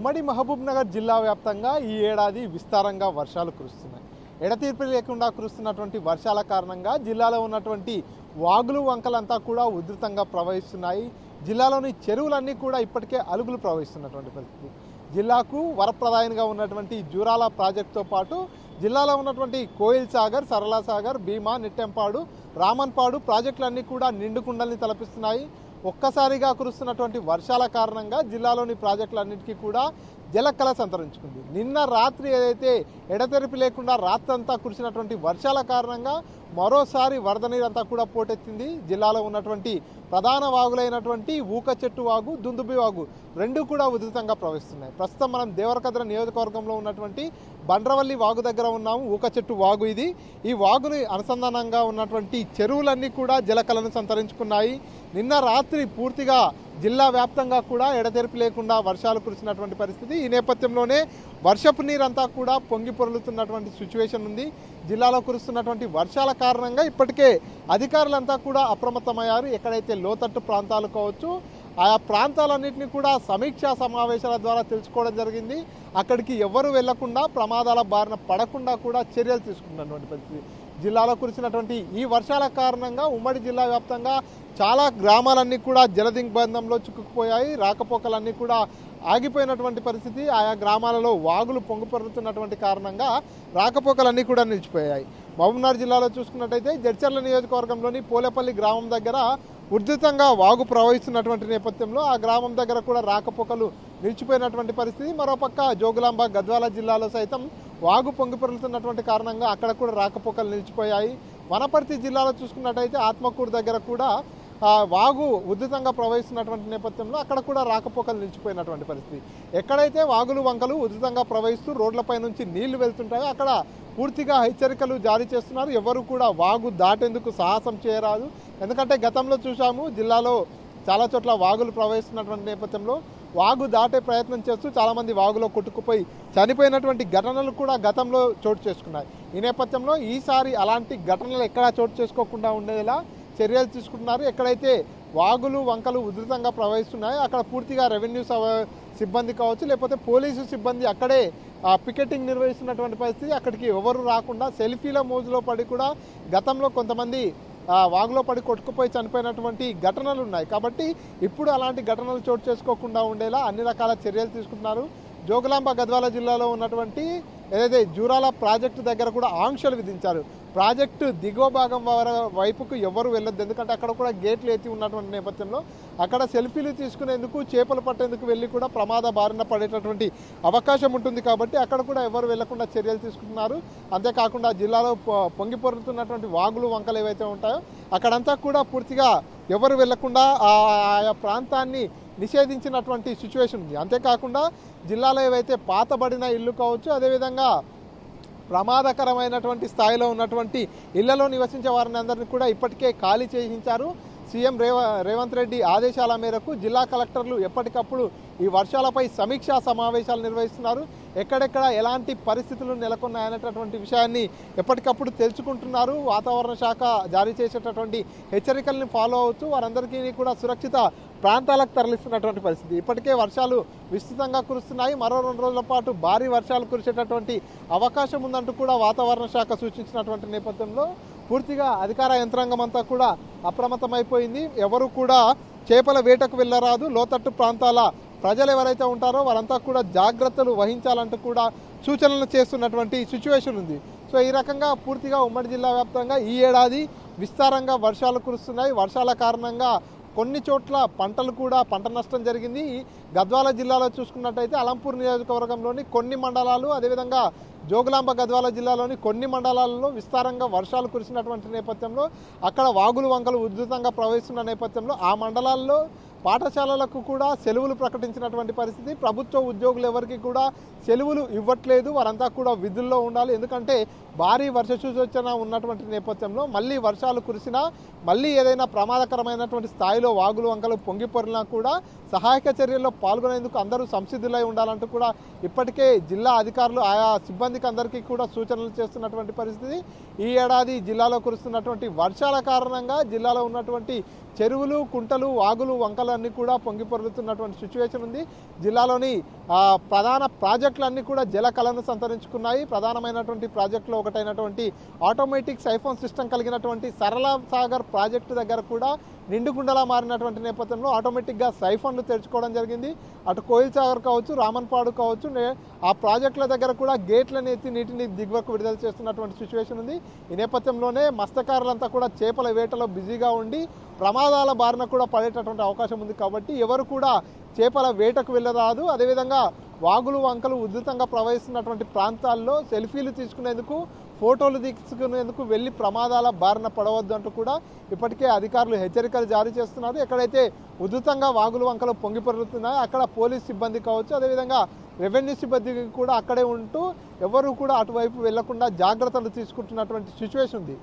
ఉమ్మడి మహబూబ్నగర్ జిల్లా వ్యాప్తంగా ఈ ఏడాది విస్తారంగా వర్షాలు కురుస్తున్నాయి. ఎడతెరిపి లేకుండా కురుస్తున్నటువంటి వర్షాల కారణంగా జిల్లాలో ఉన్నటువంటి వాగులు వంకలంతా కూడా ఉధృతంగా ప్రవహిస్తున్నాయి. జిల్లాలోని చెరువులన్నీ కూడా ఇప్పటికే అలుగులు ప్రవహిస్తున్నటువంటి పరిస్థితి. జిల్లాకు వరప్రదాయనిగా ఉన్నటువంటి జూరాల ప్రాజెక్టుతో పాటు జిల్లాలో ఉన్నటువంటి కోయిల్ సాగర్, సరళ సాగర్, భీమా, నిట్టెంపాడు, రామన్పాడు ప్రాజెక్టులన్నీ కూడా నిండుకుండల్ని తలపిస్తున్నాయి. ఒక్కసారిగా కురుస్తున్నటువంటి వర్షాల కారణంగా జిల్లాలోని ప్రాజెక్టులన్నిటికీ కూడా జలకళ సంతరించుకుంది. నిన్న రాత్రి ఏదైతే ఎడతెరిపి లేకుండా రాత్రంతా కురిసినటువంటి వర్షాల కారణంగా మరోసారి వరద నీరంతా కూడా పోటెత్తింది. జిల్లాలో ఉన్నటువంటి ప్రధాన వాగులైనటువంటి ఊక చెట్టు వాగు, దుందుబి వాగు రెండు కూడా ఉధృతంగా ప్రవహిస్తున్నాయి. ప్రస్తుతం మనం దేవరకద్ర నియోజకవర్గంలో ఉన్నటువంటి బండ్రవల్లి వాగు దగ్గర ఉన్నాము. ఊక చెట్టు వాగు ఇది. ఈ వాగుని అనుసంధానంగా ఉన్నటువంటి చెరువులన్నీ కూడా జలకళను సంతరించుకున్నాయి. నిన్న రాత్రి పూర్తిగా జిల్లా వ్యాప్తంగా కూడా ఎడతెరిపి లేకుండా వర్షాలు కురిసినటువంటి పరిస్థితి. ఈ నేపథ్యంలోనే వర్షపు నీరంతా కూడా పొంగి పొర్లుతున్నటువంటి సిచ్యువేషన్ ఉంది. జిల్లాలో కురుస్తున్నటువంటి వర్షాల కారణంగా ఇప్పటికే అధికారులంతా కూడా అప్రమత్తమయ్యారు. ఎక్కడైతే లోతట్టు ప్రాంతాలు కావచ్చు, ఆయా ప్రాంతాలన్నింటినీ కూడా సమీక్షా సమావేశాల ద్వారా తెలుసుకోవడం జరిగింది. అక్కడికి ఎవరు వెళ్లకుండా, ప్రమాదాల బారిన పడకుండా కూడా చర్యలు తీసుకున్నటువంటి పరిస్థితి. జిల్లాలో కురిసినటువంటి ఈ వర్షాల కారణంగా ఉమ్మడి జిల్లా వ్యాప్తంగా చాలా గ్రామాలన్నీ కూడా జలదిగ్బంధంలో చిక్కుకుపోయాయి. రాకపోకలన్నీ కూడా ఆగిపోయినటువంటి పరిస్థితి. ఆయా గ్రామాలలో వాగులు పొంగిపొర్లుతున్నటువంటి కారణంగా రాకపోకలన్నీ కూడా నిలిచిపోయాయి. మహబూబ్నగర్ జిల్లాలో చూసుకున్నట్టయితే జడ్చర్ల నియోజకవర్గంలోని పోలేపల్లి గ్రామం దగ్గర ఉధృతంగా వాగు ప్రవహిస్తున్నటువంటి నేపథ్యంలో ఆ గ్రామం దగ్గర కూడా రాకపోకలు నిలిచిపోయినటువంటి పరిస్థితి. మరోపక్క జోగులాంబ, గద్వాల జిల్లాలో సైతం వాగు పొంగిపొర్లుతున్నటువంటి కారణంగా అక్కడ కూడా రాకపోకలు నిలిచిపోయాయి. వనపర్తి జిల్లాలో చూసుకున్నట్టయితే ఆత్మకూరు దగ్గర కూడా వాగు ఉధృతంగా ప్రవహిస్తున్నటువంటి నేపథ్యంలో అక్కడ కూడా రాకపోకలు నిలిచిపోయినటువంటి పరిస్థితి. ఎక్కడైతే వాగులు వంకలు ఉధృతంగా ప్రవహిస్తూ రోడ్లపై నుంచి నీళ్లు వెళ్తుంటాయో అక్కడ పూర్తిగా హెచ్చరికలు జారీ చేస్తున్నారు. ఎవరు కూడా వాగు దాటేందుకు సాహసం చేయరాదు. ఎందుకంటే గతంలో చూసాము, జిల్లాలో చాలా చోట్ల వాగులు ప్రవహిస్తున్నటువంటి నేపథ్యంలో వాగు దాటే ప్రయత్నం చేస్తూ చాలామంది వాగులో కొట్టుకుపోయి చనిపోయినటువంటి ఘటనలు కూడా గతంలో చోటు చేసుకున్నాయి. ఈ నేపథ్యంలో ఈసారి అలాంటి ఘటనలు ఎక్కడా చోటు చేసుకోకుండా ఉండేలా చర్యలు తీసుకుంటున్నారు. ఎక్కడైతే వాగులు వంకలు ఉధృతంగా ప్రవహిస్తున్నాయో అక్కడ పూర్తిగా రెవెన్యూ సిబ్బంది కావచ్చు, లేకపోతే పోలీసు సిబ్బంది అక్కడే పికెటింగ్ నిర్వహిస్తున్నటువంటి పరిస్థితి. అక్కడికి ఎవరు రాకుండా సెల్ఫీల మోజులో పడి కూడా గతంలో కొంతమంది వాగులో పడి కొట్టుకుపోయి చనిపోయినటువంటి ఘటనలు ఉన్నాయి. కాబట్టి ఇప్పుడు అలాంటి ఘటనలు చోటు చేసుకోకుండా ఉండేలా అన్ని రకాల చర్యలు తీసుకుంటున్నారు. జోగులాంబ, గద్వాల జిల్లాలో ఉన్నటువంటి ఏదైతే జూరాల ప్రాజెక్టు దగ్గర కూడా ఆంక్షలు విధించారు. ప్రాజెక్టు దిగువ భాగం వైపుకు ఎవరు వెళ్ళొద్దు. ఎందుకంటే అక్కడ కూడా గేట్లు ఎత్తి ఉన్నటువంటి నేపథ్యంలో అక్కడ సెల్ఫీలు తీసుకునేందుకు, చేపలు పట్టేందుకు వెళ్ళి కూడా ప్రమాద బారిన పడేటటువంటి అవకాశం ఉంటుంది. కాబట్టి అక్కడ కూడా ఎవరు వెళ్లకుండా చర్యలు తీసుకుంటున్నారు. అంతేకాకుండా జిల్లాలో పొంగి పొర్లుతున్నటువంటి వాగులు వంకలు ఏవైతే ఉంటాయో అక్కడంతా కూడా పూర్తిగా ఎవరు వెళ్లకుండా ఆయా ప్రాంతాన్ని నిషేధించినటువంటి సిచ్యువేషన్ ఉంది. అంతేకాకుండా జిల్లాలో ఏవైతే పాతబడిన ఇల్లు కావచ్చు, అదేవిధంగా ప్రమాదకరమైనటువంటి స్థాయిలో ఉన్నటువంటి ఇళ్లలో నివసించే వారిని అందరినీ కూడా ఇప్పటికే ఖాళీ చేయించారు. సీఎం రేవంత్ రెడ్డి ఆదేశాల మేరకు జిల్లా కలెక్టర్లు ఎప్పటికప్పుడు ఈ వర్షాలపై సమీక్షా సమావేశాలు నిర్వహిస్తున్నారు. ఎక్కడెక్కడ ఎలాంటి పరిస్థితులు నెలకొన్నాయనేటటువంటి విషయాన్ని ఎప్పటికప్పుడు తెలుసుకుంటున్నారు. వాతావరణ శాఖ జారీ చేసేటటువంటి హెచ్చరికల్ని ఫాలో అవుతూ వారందరికీ కూడా సురక్షిత ప్రాంతాలకు తరలిస్తున్నటువంటి పరిస్థితి. ఇప్పటికే వర్షాలు విస్తృతంగా కురుస్తున్నాయి. మరో 2 రోజుల పాటు భారీ వర్షాలు కురిసేటటువంటి అవకాశం ఉందంటూ కూడా వాతావరణ శాఖ సూచించినటువంటి నేపథ్యంలో పూర్తిగా అధికార యంత్రాంగం అంతా కూడా అప్రమత్తమైపోయింది. ఎవరు కూడా చేపల వేటకు వెళ్ళరాదు. లోతట్టు ప్రాంతాల ప్రజలు ఎవరైతే ఉంటారో వారంతా కూడా జాగ్రత్తలు వహించాలంటూ కూడా సూచనలు చేస్తున్నటువంటి సిచ్యువేషన్ ఉంది. సో ఈ రకంగా పూర్తిగా ఉమ్మడి జిల్లా వ్యాప్తంగా ఈ ఏడాది విస్తారంగా వర్షాలు కురుస్తున్నాయి. వర్షాల కారణంగా కొన్ని చోట్ల పంట నష్టం జరిగింది. గద్వాల జిల్లాలో చూసుకున్నట్టయితే అలంపూర్ నియోజకవర్గంలోని కొన్ని మండలాలు, అదేవిధంగా జోగులాంబ, గద్వాల జిల్లాలోని కొన్ని మండలాలలో విస్తారంగా వర్షాలు కురిసినటువంటి నేపథ్యంలో అక్కడ వాగులు వంకలు ఉధృతంగా ప్రవహిస్తున్న నేపథ్యంలో ఆ మండలాల్లో పాఠశాలలకు కూడా సెలవులు ప్రకటించినటువంటి పరిస్థితి. ప్రభుత్వ ఉద్యోగులు ఎవరికి కూడా సెలవులు ఇవ్వట్లేదు. వారంతా కూడా విధుల్లో ఉండాలి. ఎందుకంటే భారీ వర్ష సూచన ఉన్నటువంటి నేపథ్యంలో మళ్ళీ వర్షాలు కురిసినా మళ్ళీ ఏదైనా ప్రమాదకరమైనటువంటి స్థాయిలో వాగులు వంకలు పొంగి పొరినా కూడా సహాయక చర్యల్లో పాల్గొనేందుకు అందరూ సంసిద్ధులై ఉండాలంటూ కూడా ఇప్పటికే జిల్లా అధికారులు ఆయా సిబ్బందికి అందరికీ కూడా సూచనలు చేస్తున్నటువంటి పరిస్థితి. ఈ ఏడాది జిల్లాలో కురుస్తున్నటువంటి వర్షాల కారణంగా జిల్లాలో ఉన్నటువంటి చెరువులు, కుంటలు, వాగులు, వంకలు అన్నీ కూడా పొంగి పొరులుతున్నటువంటి సిచ్యువేషన్ ఉంది. జిల్లాలోని ప్రధాన ప్రాజెక్టులన్నీ కూడా జల కళను సంతరించుకున్నాయి. ప్రధానమైనటువంటి ప్రాజెక్టులో ఒకటైనటువంటి ఆటోమేటిక్ సైఫోన్ సిస్టమ్ కలిగినటువంటి సరళ సాగర్ ప్రాజెక్టు దగ్గర కూడా నిండుకుండలా మారినటువంటి నేపథ్యంలో ఆటోమేటిక్గా సైఫోన్లు తెరుచుకోవడం జరిగింది. అటు కోయిల్ సాగర్ కావచ్చు, రామన్పాడు కావచ్చు, ఆ ప్రాజెక్టుల దగ్గర కూడా గేట్లను ఎత్తి నీటిని దిగువకు విడుదల చేస్తున్నటువంటి సిచ్యువేషన్ ఉంది. ఈ నేపథ్యంలోనే మత్స్యకారులంతా కూడా చేపల వేటలో బిజీగా ఉండి ప్రమాదాల బారిన కూడా పడేటటువంటి అవకాశం ఉంది. కాబట్టి ఎవరు కూడా చేపల వేటకు వెళ్ళరాదు. అదేవిధంగా వాగులు వంకలు ఉధృతంగా ప్రవహిస్తున్నటువంటి ప్రాంతాల్లో సెల్ఫీలు తీసుకునేందుకు, ఫోటోలు తీసుకునేందుకు వెళ్ళి ప్రమాదాల బారిన పడవద్దు అంటూ కూడా ఇప్పటికే అధికారులు హెచ్చరికలు జారీ చేస్తున్నారు. ఎక్కడైతే ఉధృతంగా వాగులు వంకలు పొంగి పొరులుతున్నాయో అక్కడ పోలీస్ సిబ్బంది కావచ్చు, అదేవిధంగా రెవెన్యూ సిబ్బంది కూడా అక్కడే ఉంటూ ఎవరు కూడా అటువైపు వెళ్లకుండా జాగ్రత్తలు తీసుకుంటున్నటువంటి సిచ్యువేషన్ ఉంది.